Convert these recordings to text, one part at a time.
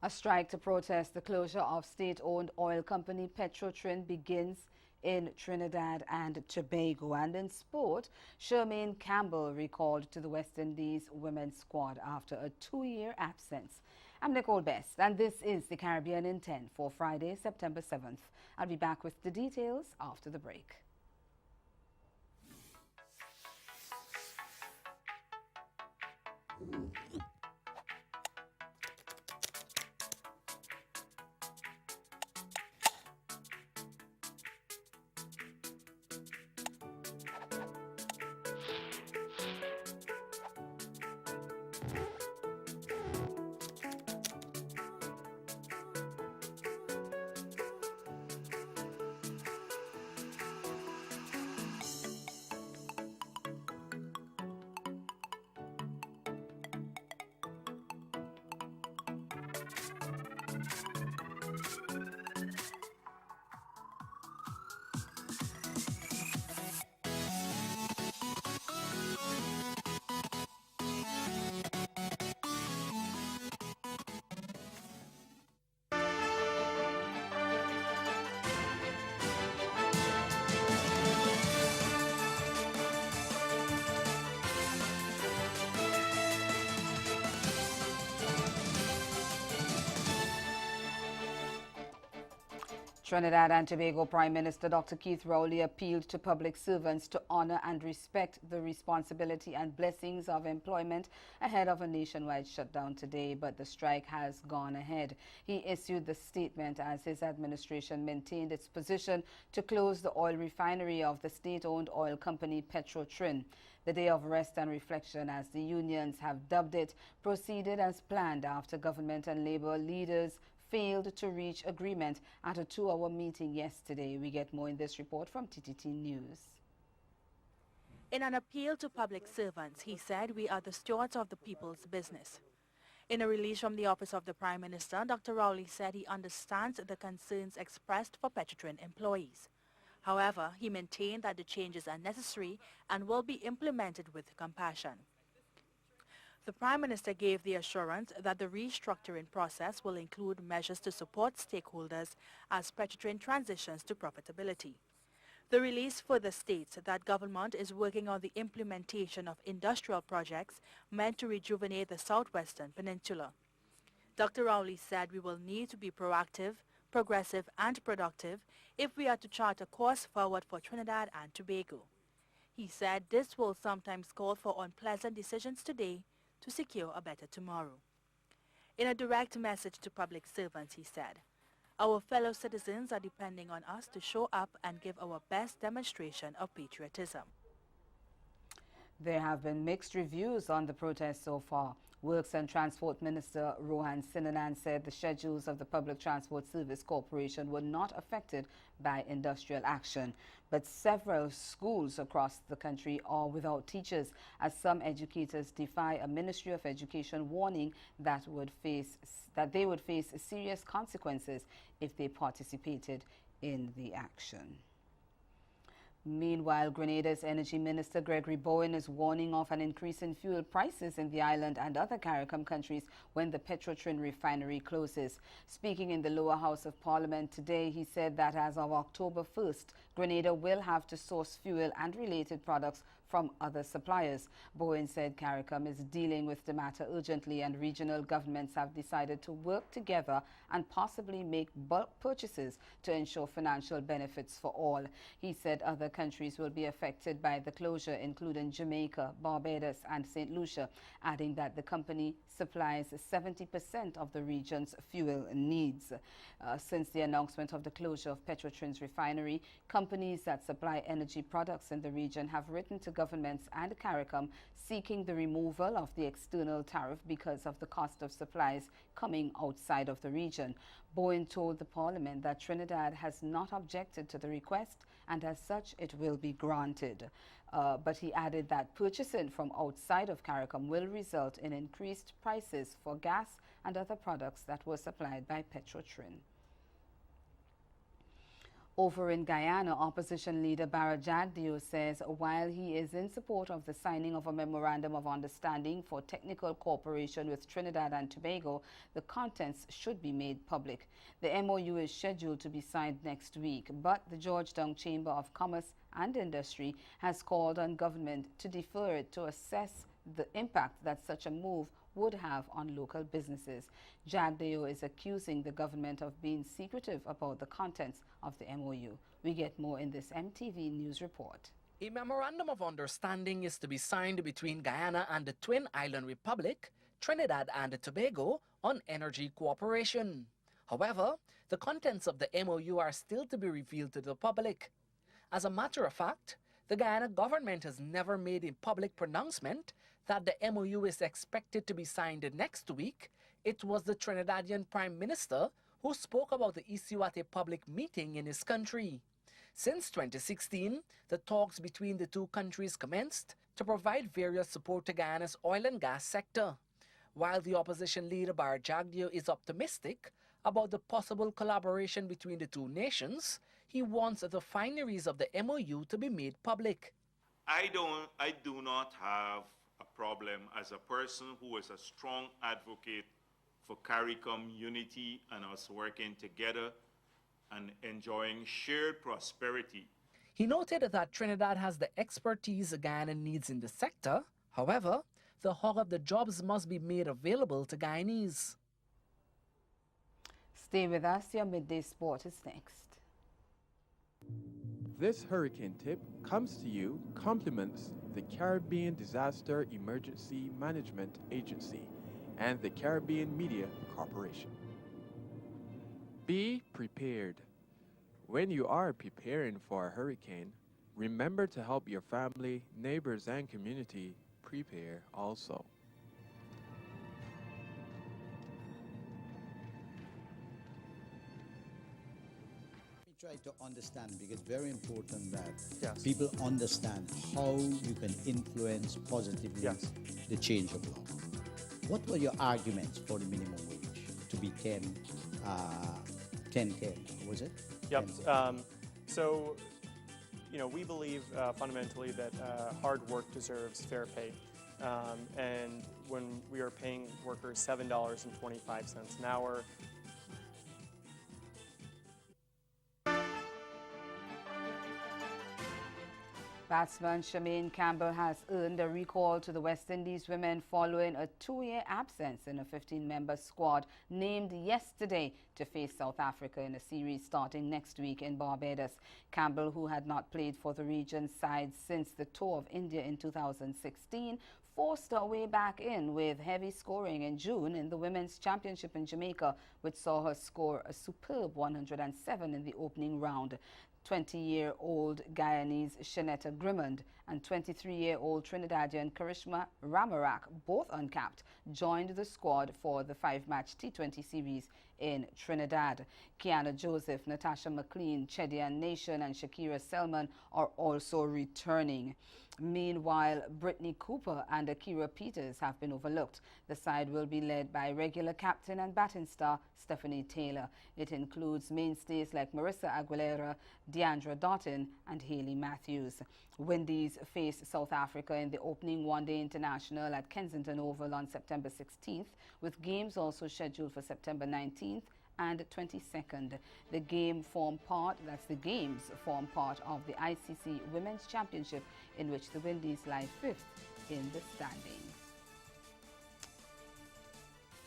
A strike to protest the closure of state-owned oil company Petrotrin begins in Trinidad and Tobago. And in sport, Shermaine Campbell recalled to the West Indies women's squad after a 2-year absence. I'm Nicole Best, and this is the Caribbean in 10 for Friday, September 7th. I'll be back with the details after the break. Trinidad and Tobago Prime Minister Dr. Keith Rowley appealed to public servants to honor and respect the responsibility and blessings of employment ahead of a nationwide shutdown today, but the strike has gone ahead. He issued the statement as his administration maintained its position to close the oil refinery of the state-owned oil company Petrotrin. The day of rest and reflection, as the unions have dubbed it, proceeded as planned after government and labor leaders failed to reach agreement at a 2-hour meeting yesterday. We get more in this report from TTT News. In an appeal to public servants, he said, "We are the stewards of the people's business." In a release from the Office of the Prime Minister, Dr. Rowley said he understands the concerns expressed for Petrotrin employees. However, he maintained that the changes are necessary and will be implemented with compassion. The Prime Minister gave the assurance that the restructuring process will include measures to support stakeholders as Petrotrin transitions to profitability. The release further states that government is working on the implementation of industrial projects meant to rejuvenate the southwestern peninsula. Dr. Rowley said we will need to be proactive, progressive and productive if we are to chart a course forward for Trinidad and Tobago. He said this will sometimes call for unpleasant decisions today to secure a better tomorrow. In a direct message to public servants, he said, "Our fellow citizens are depending on us to show up and give our best demonstration of patriotism." There have been mixed reviews on the protest so far. Works and Transport Minister Rohan Sinanan said the schedules of the Public Transport Service Corporation were not affected by industrial action. But several schools across the country are without teachers, as some educators defy a Ministry of Education warning that they would face serious consequences if they participated in the action. Meanwhile, Grenada's Energy Minister Gregory Bowen is warning of an increase in fuel prices in the island and other CARICOM countries when the Petrotrin refinery closes. Speaking in the lower house of Parliament today, he said that as of October 1st, Grenada will have to source fuel and related products from other suppliers. Bowen said CARICOM is dealing with the matter urgently and regional governments have decided to work together and possibly make bulk purchases to ensure financial benefits for all. He said other countries will be affected by the closure, including Jamaica, Barbados and St. Lucia, adding that the company supplies 70% of the region's fuel needs. Since the announcement of the closure of Petrotrin's refinery, companies that supply energy products in the region have written to governments and CARICOM seeking the removal of the external tariff because of the cost of supplies coming outside of the region. Bowen told the Parliament that Trinidad has not objected to the request and as such it will be granted. But he added that purchasing from outside of CARICOM will result in increased prices for gas and other products that were supplied by Petrotrin. Over in Guyana, opposition leader Bara Jagdeo says while he is in support of the signing of a memorandum of understanding for technical cooperation with Trinidad and Tobago, the contents should be made public. The MOU is scheduled to be signed next week, but the Georgetown Chamber of Commerce and Industry has called on government to defer it to assess the impact that such a move would have on local businesses. Jagdeo is accusing the government of being secretive about the contents of the MOU. We get more in this MTV News report. A memorandum of understanding is to be signed between Guyana and the Twin Island Republic, Trinidad and Tobago on energy cooperation. However, the contents of the MOU are still to be revealed to the public. As a matter of fact, the Guyana government has never made a public pronouncement that the MOU is expected to be signed next week. It was the Trinidadian Prime Minister who spoke about the issue at a public meeting in his country. Since 2016, the talks between the two countries commenced to provide various support to Guyana's oil and gas sector. While the opposition leader Bara Jagdeo is optimistic about the possible collaboration between the two nations, he wants the fineries of the MOU to be made public. I do not have a problem as a person who is a strong advocate for CARICOM unity and us working together and enjoying shared prosperity. He noted that Trinidad has the expertise Guyana needs in the sector. However, the hog of the jobs must be made available to Guyanese. Stay with us. Your Midday Sport is next. This hurricane tip comes to you compliments the Caribbean Disaster Emergency Management Agency and the Caribbean Media Corporation. Be prepared. When you are preparing for a hurricane, remember to help your family, neighbors, and community prepare also. Try to understand, because very important that people understand how you can influence positively the change of law. What were your arguments for the minimum wage to be 10, was it? Yep. So, we believe fundamentally that hard work deserves fair pay. And when we are paying workers $7.25 an hour, Batsman Shemaine Campbell has earned a recall to the West Indies women following a 2-year absence in a 15-member squad named yesterday to face South Africa in a series starting next week in Barbados. Campbell, who had not played for the region's side since the tour of India in 2016, forced her way back in with heavy scoring in June in the Women's Championship in Jamaica, which saw her score a superb 107 in the opening round. 20-year-old Guyanese Shanetta Grimond and 23-year-old Trinidadian Karishma Ramarak, both uncapped, joined the squad for the 5-match T20 series in Trinidad. Kiana Joseph, Natasha McLean, Chedian Nation and Shakira Selman are also returning. Meanwhile, Brittany Cooper and Akira Peters have been overlooked. The side will be led by regular captain and batting star Stephanie Taylor. It includes mainstays like Marissa Aguilera, Deandra Doughton and Hayley Matthews. Windies face South Africa in the opening one-day international at Kensington Oval on September 16th, with games also scheduled for September 19th and 22nd. The games form part of the ICC Women's Championship, in which the Windies lie 5th in the standings.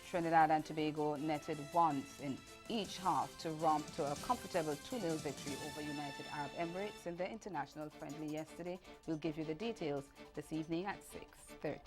Trinidad and Tobago netted once in each half to romp to a comfortable 2-0 victory over United Arab Emirates in their international friendly yesterday. We'll give you the details this evening at 6:30.